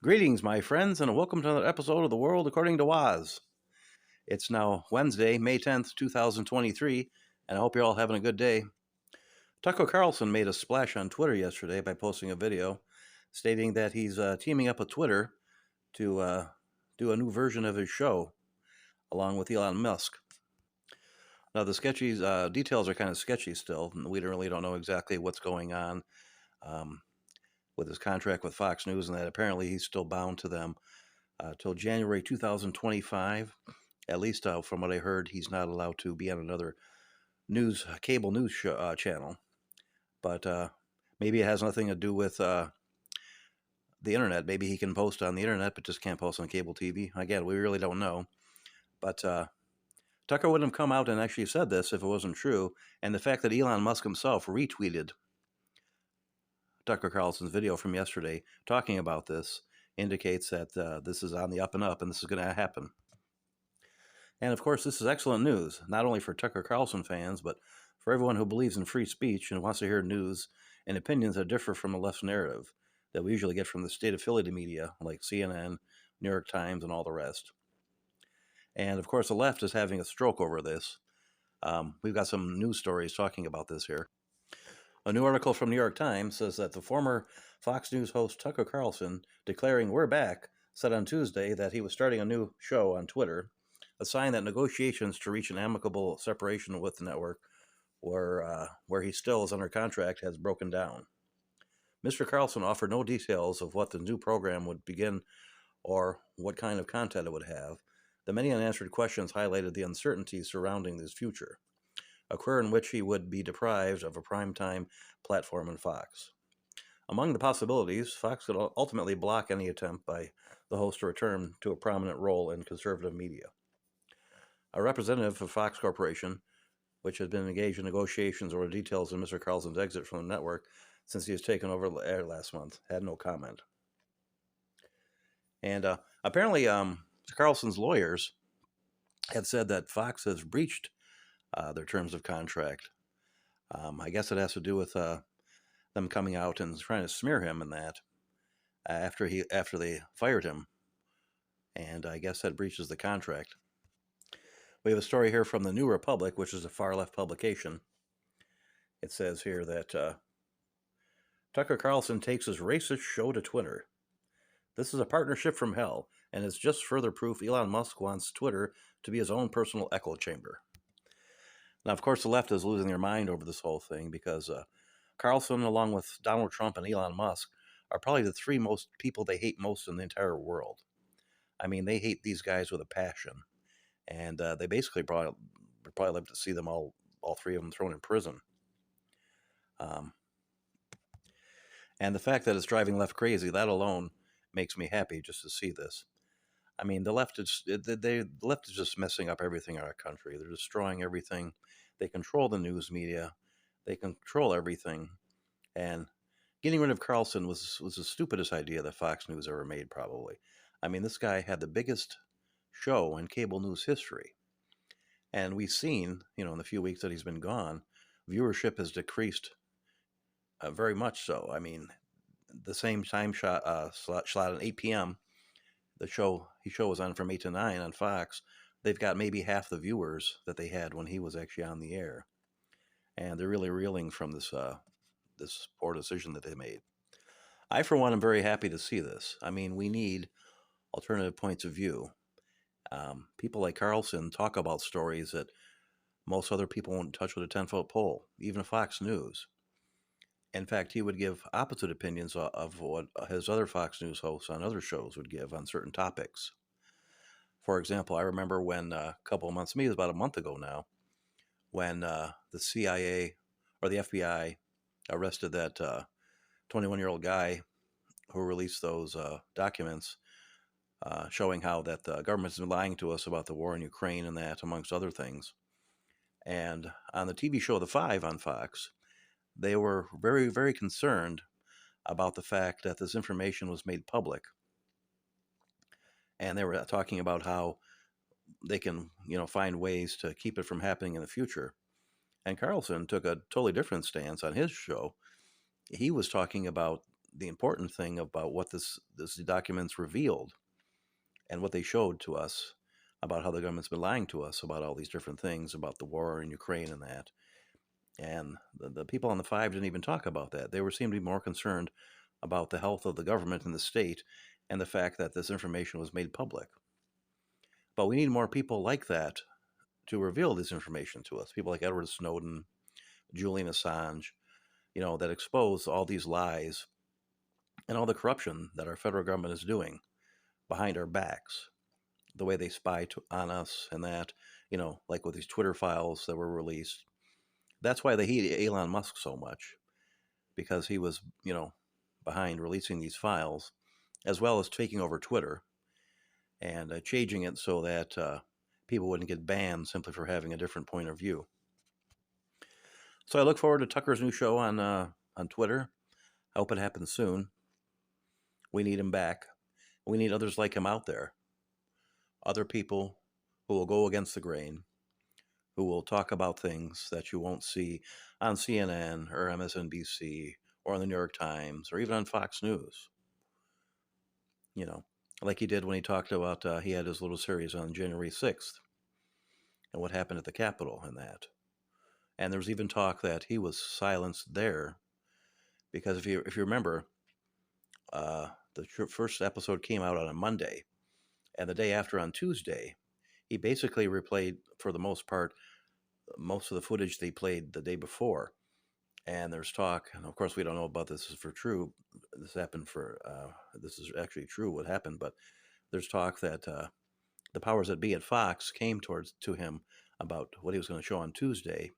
Greetings, my friends, and welcome to another episode of The World According to Waz. It's now Wednesday, May 10th, 2023, and I hope you're all having a good day. Tucker Carlson made a splash on Twitter yesterday by posting a video stating that he's teaming up with Twitter to do a new version of his show along with Elon Musk. Now, the details are kind of sketchy still, and we really don't know exactly what's going on with his contract with Fox News, and that apparently he's still bound to them till January 2025. At least from what I heard, he's not allowed to be on another cable news channel. But maybe it has nothing to do with the internet. Maybe he can post on the internet, but just can't post on cable TV. Again, we really don't know. But Tucker wouldn't have come out and actually said this if it wasn't true. And the fact that Elon Musk himself retweeted Tucker Carlson's video from yesterday talking about this indicates that this is on the up and up, and this is going to happen. And of course, this is excellent news, not only for Tucker Carlson fans, but for everyone who believes in free speech and wants to hear news and opinions that differ from the left's narrative that we usually get from the state-affiliated media like CNN, New York Times, and all the rest. And of course, the left is having a stroke over this. We've got some news stories talking about this here. A new article from New York Times says that the former Fox News host Tucker Carlson, declaring "We're back," said on Tuesday that he was starting a new show on Twitter, a sign that negotiations to reach an amicable separation with the network, where he still is under contract, has broken down. Mr. Carlson offered no details of what the new program would begin or what kind of content it would have. The many unanswered questions highlighted the uncertainty surrounding his future, a career in which he would be deprived of a primetime platform in Fox. Among the possibilities, Fox could ultimately block any attempt by the host to return to a prominent role in conservative media. A representative of Fox Corporation, which had been engaged in negotiations over the details of Mr. Carlson's exit from the network since he was taken over the air last month, had no comment. And apparently, Mr. Carlson's lawyers had said that Fox has breached their terms of contract. I guess it has to do with them coming out and trying to smear him in that after they fired him, and I guess that breaches the contract. We have a story here from the New Republic, which is a far-left publication. It says here that Tucker Carlson takes his racist show to Twitter. This is a partnership from hell, and it's just further proof Elon Musk wants Twitter to be his own personal echo chamber. Now, of course, the left is losing their mind over this whole thing because Carlson, along with Donald Trump and Elon Musk, are probably the three most people they hate most in the entire world. I mean, they hate these guys with a passion. And they basically would probably love to see them all three of them thrown in prison. And the fact that it's driving left crazy, that alone makes me happy just to see this. I mean, the left is just messing up everything in our country. They're destroying everything. They control the news media. They control everything. And getting rid of Carlson was the stupidest idea that Fox News ever made, probably. I mean, this guy had the biggest show in cable news history. And we've seen, in the few weeks that he's been gone, viewership has decreased very much so. I mean, the same time slot at 8 p.m., his show was on from 8 to 9 on Fox. They've got maybe half the viewers that they had when he was actually on the air. And they're really reeling from this poor decision that they made. I, for one, am very happy to see this. I mean, we need alternative points of view. People like Carlson talk about stories that most other people won't touch with a 10-foot pole, even Fox News. In fact, he would give opposite opinions of what his other Fox News hosts on other shows would give on certain topics. For example, I remember when a couple of months, maybe it was about a month ago now, when the CIA or the FBI arrested that 21-year-old guy who released those documents showing how that the government's been lying to us about the war in Ukraine and that, amongst other things. And on the TV show The Five on Fox, they were very, very concerned about the fact that this information was made public. And they were talking about how they can, find ways to keep it from happening in the future. And Carlson took a totally different stance on his show. He was talking about the important thing about what this documents revealed and what they showed to us about how the government's been lying to us about all these different things about the war in Ukraine and that. And the people on the five didn't even talk about that. They seemed to be more concerned about the health of the government and the state and the fact that this information was made public. But we need more people like that to reveal this information to us. People like Edward Snowden, Julian Assange, that expose all these lies and all the corruption that our federal government is doing behind our backs, the way they spy on us and that, like with these Twitter files that were released. That's why they hate Elon Musk so much, because he was, behind releasing these files, as well as taking over Twitter and changing it so that people wouldn't get banned simply for having a different point of view. So I look forward to Tucker's new show on Twitter. I hope it happens soon. We need him back. We need others like him out there. Other people who will go against the grain, who will talk about things that you won't see on CNN or MSNBC or on the New York Times or even on Fox News. Like he did when he talked about, he had his little series on January 6th and what happened at the Capitol and that. And there was even talk that he was silenced there because if you remember, the first episode came out on a Monday, and the day after on Tuesday, he basically replayed, for the most part, most of the footage they played the day before. And there's talk, and of course we don't know about this is for true. This happened this is actually true what happened, but there's talk that the powers that be at Fox came to him about what he was going to show on Tuesday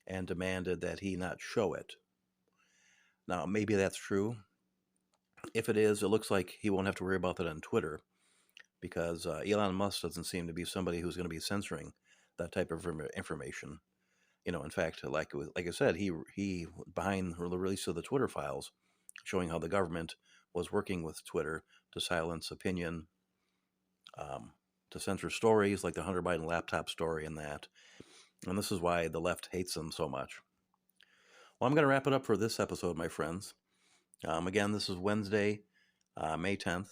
and demanded that he not show it. Now, maybe that's true. If it is, it looks like he won't have to worry about that on Twitter, because Elon Musk doesn't seem to be somebody who's going to be censoring that type of information. In fact, like I said, he behind the release of the Twitter files, showing how the government was working with Twitter to silence opinion, to censor stories like the Hunter Biden laptop story and that. And this is why the left hates them so much. Well, I'm going to wrap it up for this episode, my friends. Again, this is Wednesday, May 10th.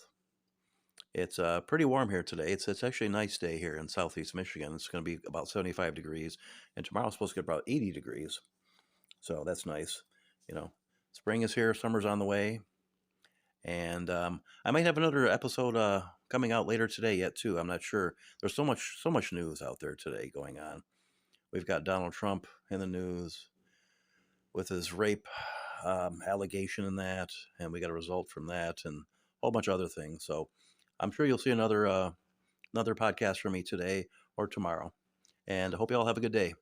It's pretty warm here today. It's actually a nice day here in southeast Michigan. It's going to be about 75 degrees, and tomorrow's supposed to get about 80 degrees. So that's nice. Spring is here, summer's on the way, and I might have another episode coming out later today yet too. I'm not sure. There's so much news out there today going on. We've got Donald Trump in the news with his rape allegation and that, and we got a result from that, and a whole bunch of other things. So I'm sure you'll see another podcast from me today or tomorrow. And I hope you all have a good day.